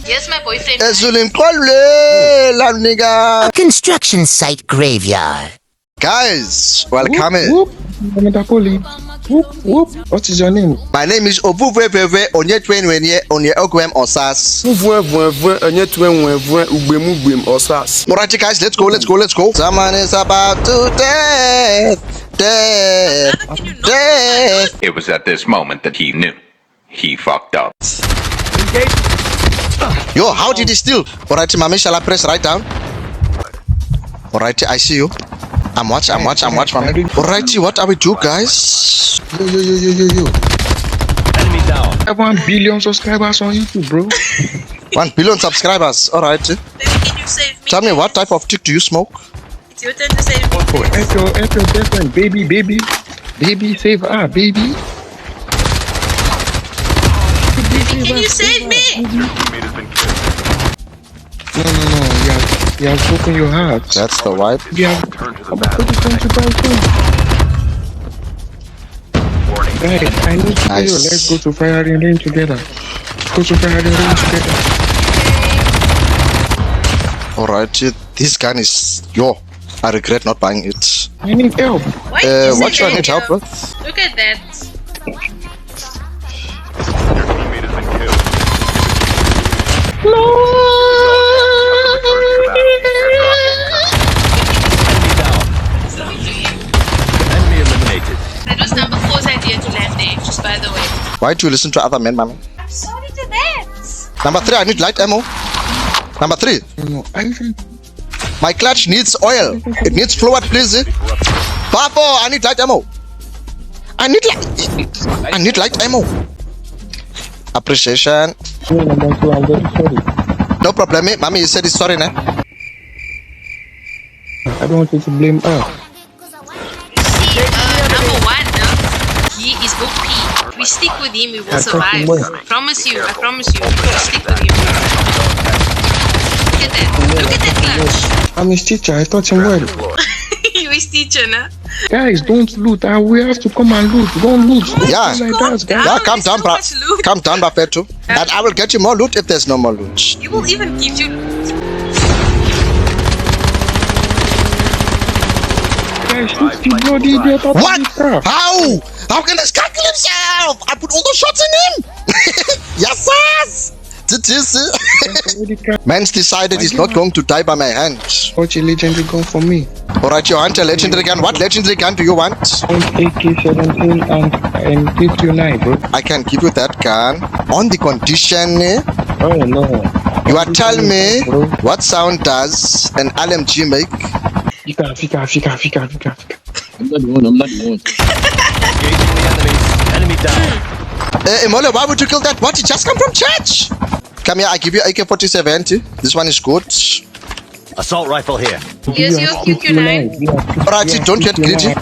Yes, my boyfriend. A construction site graveyard. Guys, welcome in. Whoop, whoop. Whoop. What is your name? My name is Obuveveve Onyetwenwenye Onyeogwem Osas. Alright, guys, let's go. Someone is about to death. It was at this moment that he knew. He fucked up. Yo, how did he steal? Alright, mommy, shall I press right down? Alright, I see you. I'm watch, mommy. Alright, what are we do, guys? Yo. Enemy down. I have 1 billion subscribers on YouTube, bro. 1 billion subscribers. Alright. Baby, can you save me? Tell me, what type of tick do you smoke? It's your turn to save me. F your girlfriend, baby. Baby, save her, baby. Baby, can you save me? No. You have broken your heart. That's the wipe. You have. Turn to the Put battle. it on to balcony. Guys, I need to Nice. go. Let's go to firing range together. Alright, this gun is I regret not buying it. I need help. Why did you What say should I that, need help yo? with? Look at that. Your teammate has been killed. Enemy eliminated. That was number 4's idea to land there, just by the way. Why do you listen to other men, mommy? I'm sorry to that. Number 3, I need light ammo. Number 3, No, I think. my clutch needs oil. It needs fluid, please. Papo, I need light ammo. I need light ammo. Appreciation. Number 2, I'm very sorry. No problem, mate. Mommy, you said it's sorry, nah? I don't want you to blame her. See, number 1, he is OP. If we stick with him, we will I trust him survive. more. I promise you. If we stick with him. Look at that clutch. I'm his teacher. I taught him well. You is teacher, nah? Guys, don't loot. We have to come and loot. Don't loot. Yeah. Like that, guys. Yeah, calm there's down, so bro. much loot. Calm down, Bafetu. And I will get you more loot if there's no more loot. He will even give you loot. Guys, shoot the bloody idiot out of What? this car. How? How can this guy kill himself? I put all the shots in him. Yes, yes. Man's decided he's not going to die by my hand. Watch a legendary gun for me. Alright, you want a legendary gun? What legendary gun do you want? AK-17 and 59, bro. I can give you that gun on the condition Oh no. you are telling me Bro. what sound does an LMG make. Fika. I'm not the one. Engaging the enemies. Enemy down. Imole, why would you kill that? What? He just come from church. Come here, I give you AK-47. This one is good. Assault rifle here. Here's your QQ9. Alright, don't get greedy. 59.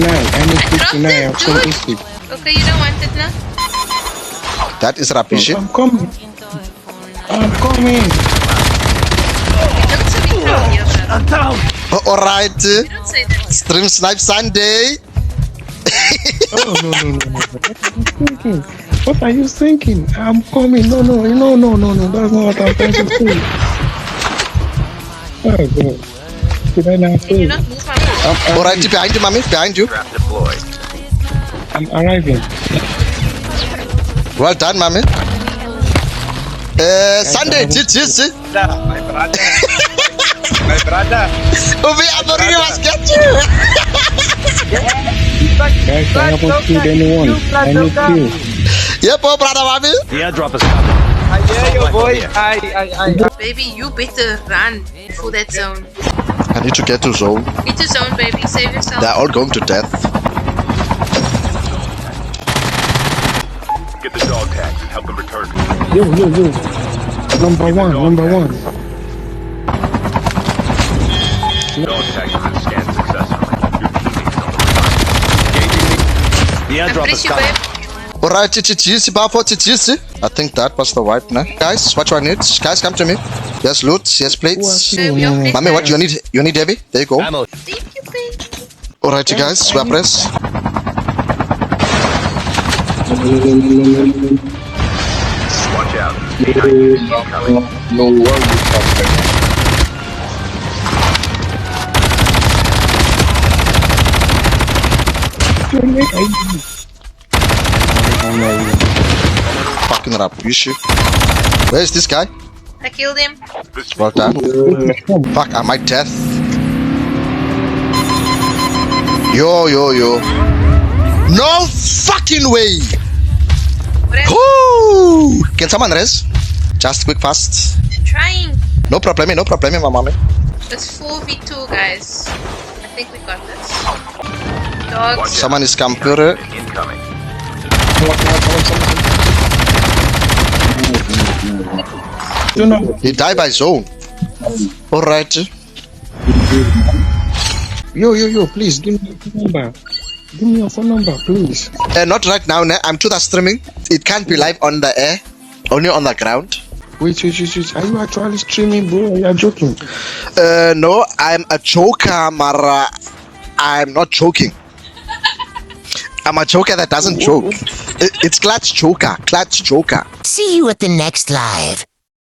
I need 59. I'm so Dude. tasty. Okay, you don't want it now? That is rubbish. I'm coming. Don't say me from here, brother. Alright, Don't say that. Stream Snipe Sunday. Oh no. What are you thinking? I'm coming. No. That's not what I'm trying to say. Oh God. Did I not Can you say? not move my mouth? Alright, behind you, mommy. Behind you. Trap deployed. I'm arriving. Well done, mommy. Sunday, GG. My brother. Ubi Amorini must get you. Guys, I haven't killed anyone. I need kills. Yep, oh, brother, mommy. The airdrop is coming. I hear you, boy. Baby, you better run for that zone. I need to get to zone. Get to zone, baby. Save yourself. They're all going to death. Get the dog tags and help them return. Yo. Number one. Dog tags have been scanned successfully. Your teammates on the run. Engaging the airdrop is Appreciate you, coming. babe. Alright, GG, Bafo, GG. I think that was the wipe, nah? Guys, what do I need? Guys, come to me. Yes, loot. Yes, plates. Mommy, what you need? You need heavy? There you go. Ammo. Thank you, baby. Alright, you guys, we are press. No worries. Fucking rap. You shoot. Where's this guy? I killed him. Well done. Fuck, I might death. Yo. No fucking way. Whatever. Woo! Can someone res? Just quick fast. Trying. No problem, my mommy. It's 4v2, guys. I think we got this. Dogs. Someone is camper. Incoming. He died by zone. Alright. Yo, please give me your phone number. Give me your phone number, please. Not right now, ne? I'm to the streaming. It can't be live on the air. Only on the ground. Wait. Are you actually streaming, bro? You're joking. No, I'm a joker, Mara. I'm not joking. I'm a joker that doesn't joke. It's Clutch Joker. See you at the next live.